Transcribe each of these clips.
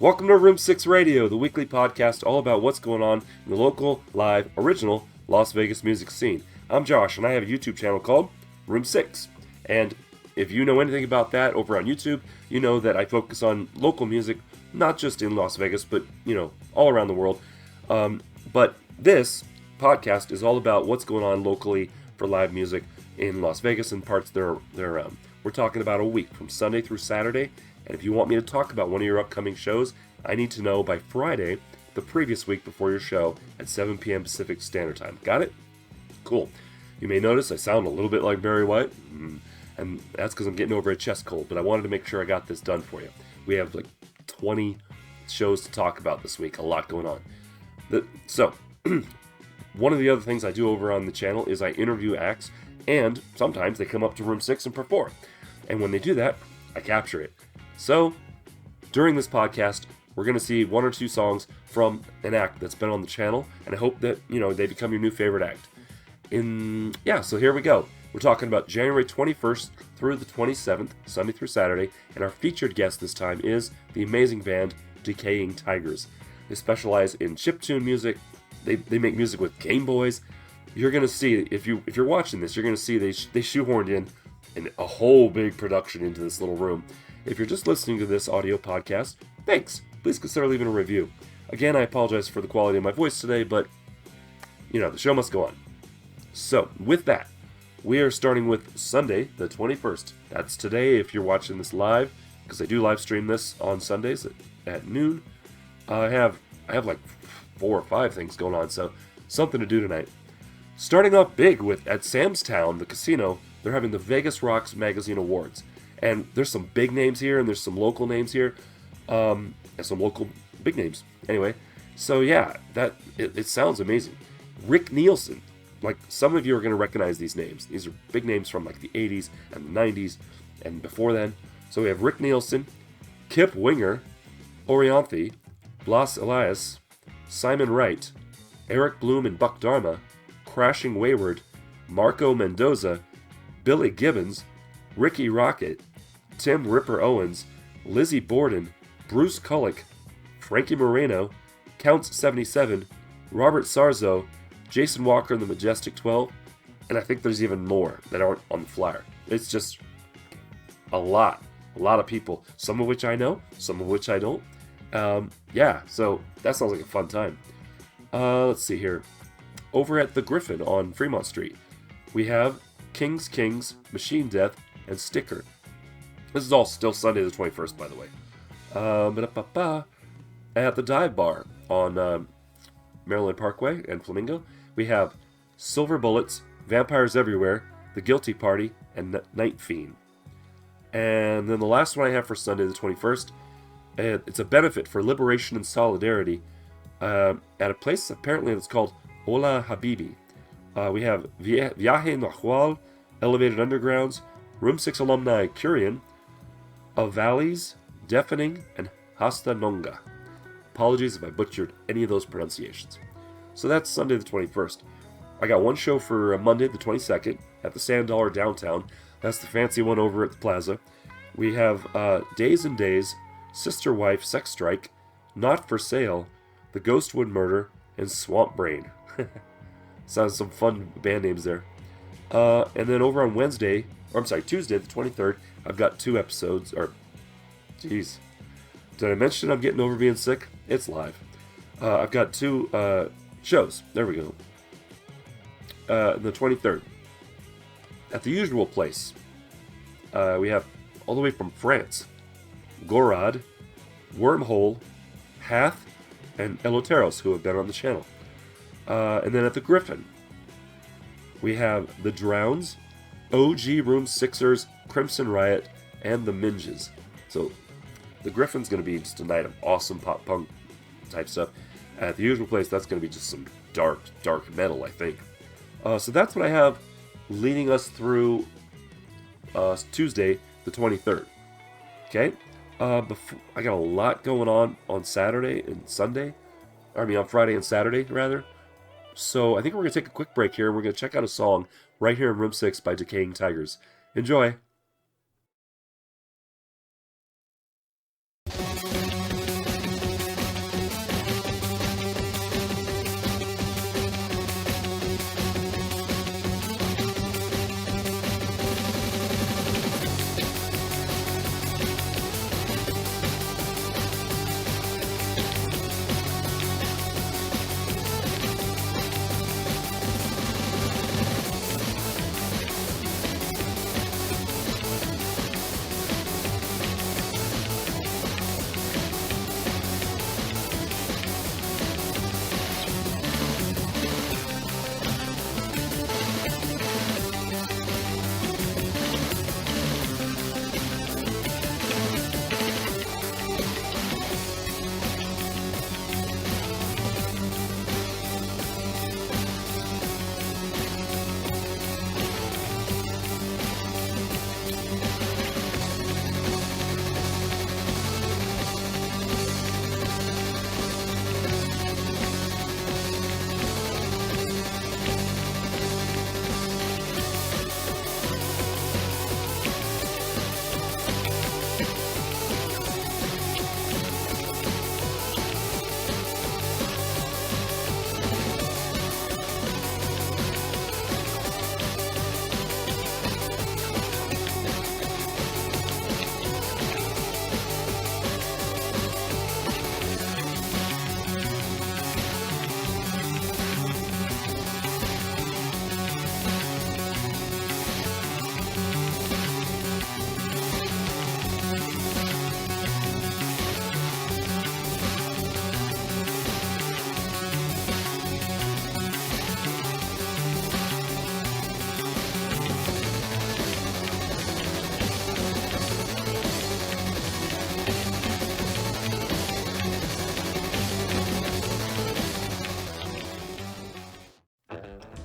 Welcome to Room 6 Radio, the weekly podcast all about what's going on in the local, live, original Las Vegas music scene. I'm Josh, and I have a YouTube channel called Room 6. And if you know anything about that over on YouTube, you know that I focus on local music, not just in Las Vegas, but, all around the world. But this podcast is all about what's going on locally for live music in Las Vegas and parts therearound. We're talking about a week from Sunday through Saturday. And if you want me to talk about one of your upcoming shows, I need to know by Friday, the previous week before your show, at 7 p.m. Pacific Standard Time. Got it? Cool. You may notice I sound a little bit like Barry White, and that's because I'm getting over a chest cold, but I wanted to make sure I got this done for you. We have like 20 shows to talk about this week, a lot going on. So, one of the other things I do over on the channel is I interview acts, and sometimes they come up to Room 6 and perform. And when they do that, I capture it. So, during this podcast, we're going to see one or two songs from an act that's been on the channel, and I hope that, they become your new favorite act. So here we go. We're talking about January 21st through the 27th, Sunday through Saturday, and our featured guest this time is the amazing band Decaying Tigers. They specialize in chiptune music. They make music with Game Boys. You're going to see, if you're watching this, you're going to see they shoehorned in a whole big production into this little room. If you're just listening to this audio podcast, thanks. Please consider leaving a review. Again, I apologize for the quality of my voice today, but, the show must go on. So, with that, we are starting with Sunday, the 21st. That's today if you're watching this live, because I do live stream this on Sundays at noon. I have like 4 or 5 things going on, so something to do tonight. Starting off big at Sam's Town, the casino, they're having the Vegas Rocks Magazine Awards. And there's some big names here, and there's some local names here, and some local big names. Anyway, so yeah, it sounds amazing. Rick Nielsen, like some of you are going to recognize these names. These are big names from like the 80s and the 90s and before then. So we have Rick Nielsen, Kip Winger, Orianthi, Blas Elias, Simon Wright, Eric Bloom and Buck Dharma, Crashing Wayward, Marco Mendoza, Billy Gibbons, Ricky Rocket, Tim Ripper Owens, Lizzie Borden, Bruce Kulick, Frankie Moreno, Counts 77, Robert Sarzo, Jason Walker and the Majestic 12, and I think there's even more that aren't on the flyer. It's just a lot of people, some of which I know, some of which I don't. So that sounds like a fun time. Let's see here. Over at the Griffin on Fremont Street, we have Kings, Machine Death, and Sticker. This is all still Sunday the 21st, by the way. At the Dive Bar on Maryland Parkway and Flamingo, we have Silver Bullets, Vampires Everywhere, The Guilty Party, and Night Fiend. And then the last one I have for Sunday the 21st, it's a benefit for liberation and solidarity at a place apparently that's called Hola Habibi. We have Viaje Nahual, Elevated Undergrounds, Room 6 alumni Curian, Avales, Deafening, and Hasta Nonga. Apologies if I butchered any of those pronunciations. So that's Sunday the 21st. I got one show for Monday the 22nd at the Sand Dollar downtown. That's the fancy one over at the plaza. We have Days and Days, Sister Wife, Sex Strike, Not For Sale, The Ghostwood Murder, and Swamp Brain. Sounds some fun band names there. And then over on Tuesday the 23rd, I've got 2 episodes, did I mention I'm getting over being sick? It's live. I've got 2 shows. There we go. The 23rd. At the usual place, we have all the way from France, Gorad, Wormhole, Hath, and Eloteros, who have been on the channel. And then at the Griffin, we have the Drowns, OG Room 6ers, Crimson Riot, and the Minges. So the Griffin's going to be just a night of awesome pop punk type stuff. At the usual place, that's going to be just some dark metal, I think. So that's what I have leading us through Tuesday, the 23rd. Okay? I got a lot going on Saturday and Sunday. On Friday and Saturday, rather. So I think we're going to take a quick break here. We're going to check out a song right here in Room 6 by Decaying Tigers. Enjoy!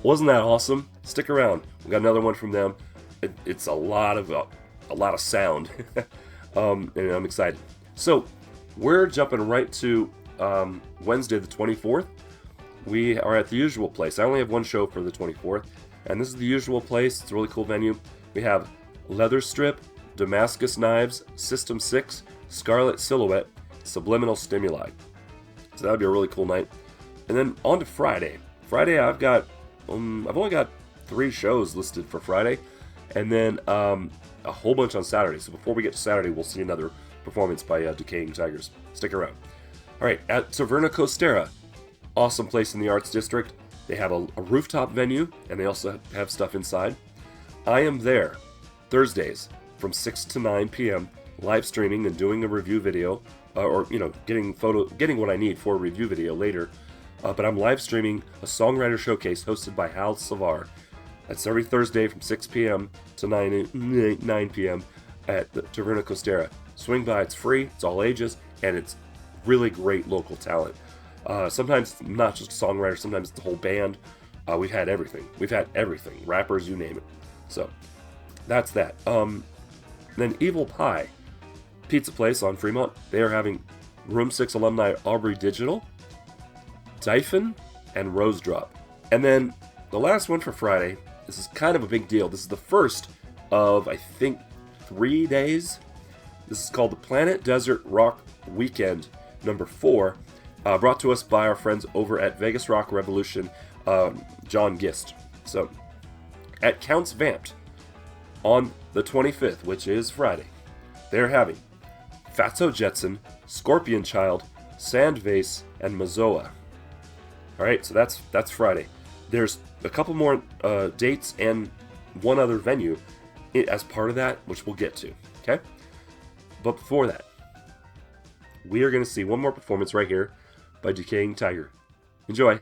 Wasn't that awesome? Stick around. We got another one from them. It's a lot of sound, and I'm excited. So we're jumping right to Wednesday the 24th. We are at the usual place. I only have one show for the 24th, and this is the usual place. It's a really cool venue. We have Leather Strip, Damascus Knives, System 6, Scarlet Silhouette, Subliminal Stimuli. So that would be a really cool night. And then on to Friday. Friday, I've only got 3 shows listed for Friday, and then a whole bunch on Saturday. So before we get to Saturday, we'll see another performance by Decaying Tigers. Stick around. All right, at Taverna Costera, awesome place in the Arts District. They have a rooftop venue, and they also have stuff inside. I am there Thursdays from 6 to 9 p.m. live streaming and doing a review video, getting what I need for a review video later. But I'm live streaming a songwriter showcase hosted by Hal Savar. That's every Thursday from 6 p.m. to 9 p.m. at the Taverna Costera. Swing by, it's free, it's all ages, and it's really great local talent. Sometimes not just a songwriter, sometimes it's the whole band. We've had everything. Rappers, you name it. So that's that. Then Evil Pie Pizza Place on Fremont. They are having Room 6 alumni Aubrey Digital, Dyphon, and Rose Drop. And then the last one for Friday, this is kind of a big deal. This is the first of, I think, 3 days. This is called the Planet Desert Rock Weekend number 4, brought to us by our friends over at Vegas Rock Revolution, John Gist. So, at Counts Vamped, on the 25th, which is Friday, they're having Fatso Jetson, Scorpion Child, Sandvase, and Mazoa. Alright, so that's Friday. There's a couple more dates and one other venue as part of that, which we'll get to. Okay? But before that, we are going to see one more performance right here by Decaying Tiger. Enjoy!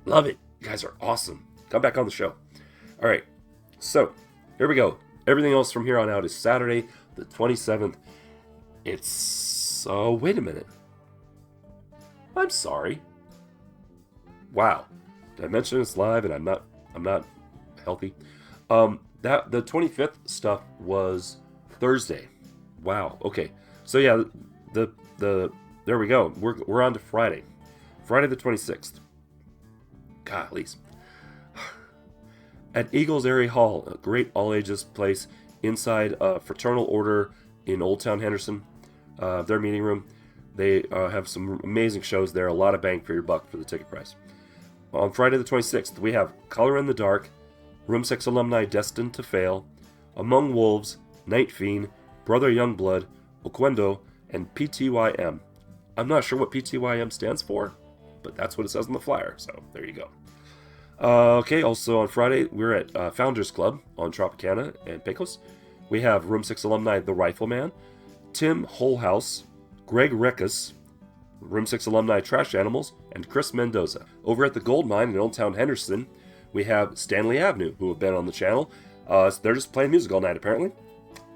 Love it. You guys are awesome. Come back on the show. All right, so here we go. Everything else from here on out is Saturday, the 27th. It's wait a minute. I'm sorry. Wow, did I mention it's live and I'm not healthy? That the 25th stuff was Thursday. Wow. Okay. So yeah, the there we go. We're on to Friday. Friday the 26th. Gollies. At Eagles Airy Hall, a great all-ages place inside Fraternal Order in Old Town Henderson, their meeting room. They have some amazing shows there, a lot of bang for your buck for the ticket price. On Friday the 26th, we have Color in the Dark, Room 6 alumni Destined to Fail, Among Wolves, Night Fiend, Brother Youngblood, Oquendo, and PTYM. I'm not sure what PTYM stands for, but that's what it says on the flyer, so there you go. Okay, also on Friday, we're at Founders Club on Tropicana and Pecos. We have Room 6 alumni The Rifleman, Tim Wholehouse, Greg Reckus, Room 6 alumni Trash Animals, and Chris Mendoza. Over at the Gold Mine in Old Town Henderson, we have Stanley Avenue, who have been on the channel. They're just playing music all night, apparently.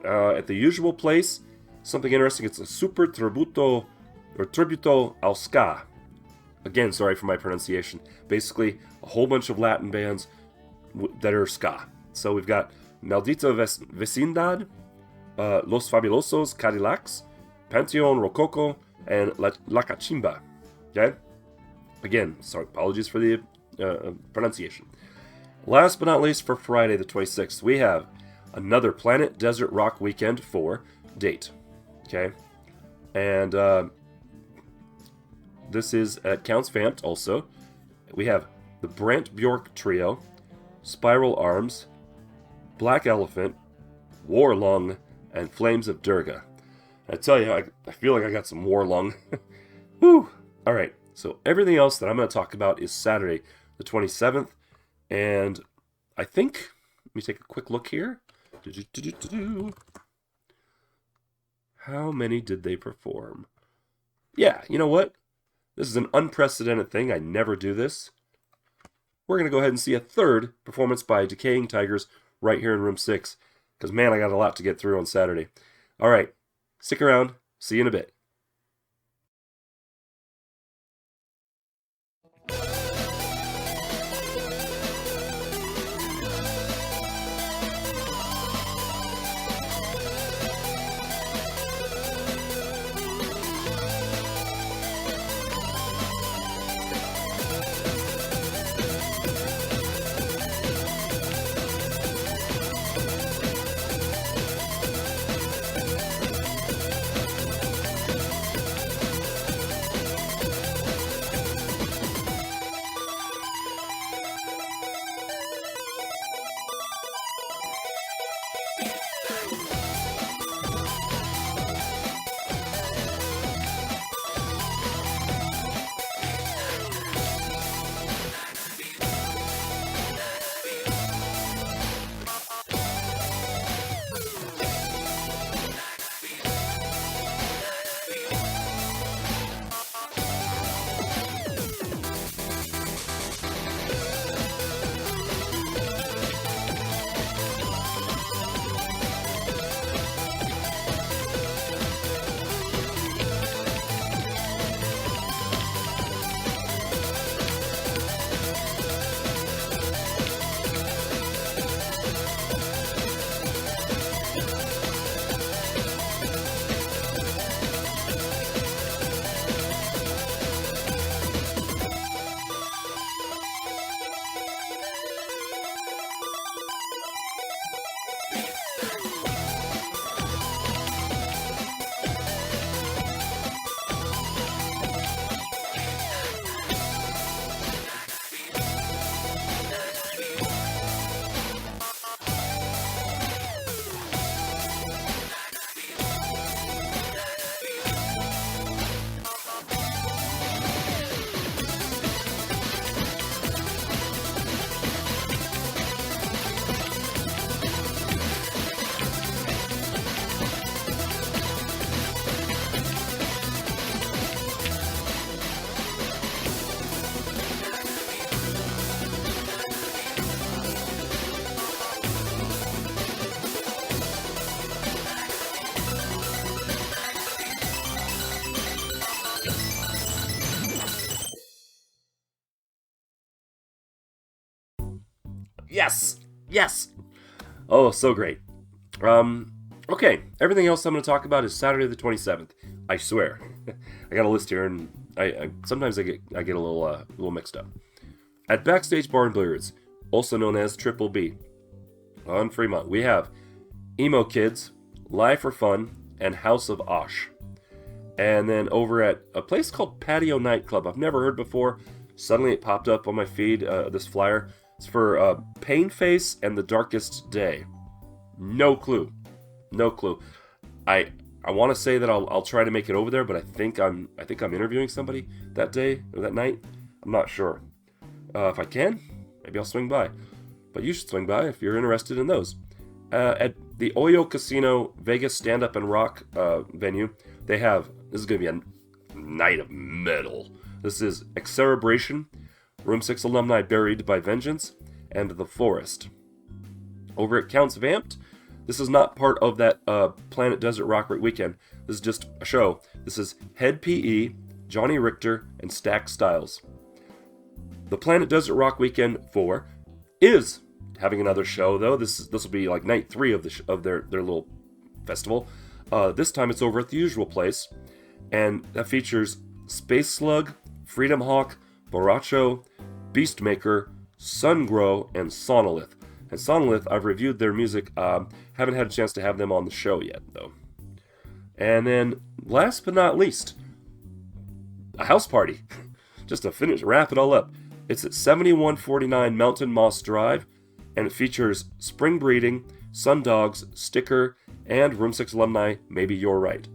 At the usual place, something interesting, it's a super tributo al ska. Again, sorry for my pronunciation. Basically, a whole bunch of Latin bands that are ska. So we've got Maldita Vecindad, Los Fabulosos Cadillacs, Panteon Rococo, and La Cachimba. Okay? Again, sorry, apologies for the pronunciation. Last but not least, for Friday the 26th, we have another Planet Desert Rock Weekend 4 date. Okay? And this is at Counts Vamped also. We have the Brant Bjork Trio, Spiral Arms, Black Elephant, War Lung, and Flames of Durga. I tell you, I feel like I got some war lung. Whew! Alright, so everything else that I'm going to talk about is Saturday, the 27th. And I think, let me take a quick look here. How many did they perform? Yeah, you know what? This is an unprecedented thing. I never do this. We're going to go ahead and see a third performance by Decaying Tigers right here in Room 6. Because, man, I got a lot to get through on Saturday. All right. Stick around. See you in a bit. Yes! Yes! Oh, so great. Okay, everything else I'm going to talk about is Saturday the 27th. I swear. I got a list here, and I sometimes I get a little mixed up. At Backstage Bar and Billiards, also known as Triple B, on Fremont, we have Emo Kids, Live for Fun, and House of Osh. And then over at a place called Patio Nightclub, I've never heard before. Suddenly it popped up on my feed, this flyer. It's for Painface and the Darkest Day. No clue. I want to say that I'll try to make it over there, but I think I'm interviewing somebody that day or that night. I'm not sure. If I can, maybe I'll swing by. But you should swing by if you're interested in those. At the Oyo Casino Vegas Stand Up and Rock venue, they have, this is going to be a night of metal. This is Excerebration, Room 6 alumni Buried by Vengeance, and The Forest. Over at Counts Vamped, this is not part of that Planet Desert Rock weekend. This is just a show. This is Head PE, Johnny Richter, and Stack Styles. The Planet Desert Rock Weekend 4 is having another show, though. This will be like night 3 of their little festival. This time it's over at the usual place, and that features Space Slug, Freedom Hawk, Borracho, Beastmaker, Sungrow, and Sonolith. And Sonolith, I've reviewed their music. Haven't had a chance to have them on the show yet, though. And then, last but not least, a house party. Just to wrap it all up. It's at 7149 Mountain Moss Drive, and it features Spring Breeding, Sundogs, Sticker, and Room 6 alumni Maybe You're Right.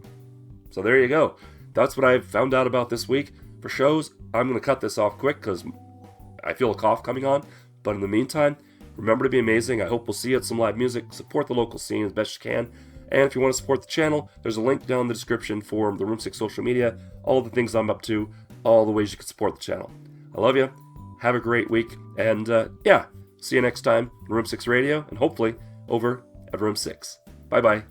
So there you go. That's what I've found out about this week. For shows, I'm going to cut this off quick because I feel a cough coming on. But in the meantime, remember to be amazing. I hope we'll see you at some live music. Support the local scene as best you can. And if you want to support the channel, there's a link down in the description for the Room 6 social media, all the things I'm up to, all the ways you can support the channel. I love you. Have a great week. And see you next time on Room 6 Radio, and hopefully over at Room 6. Bye-bye.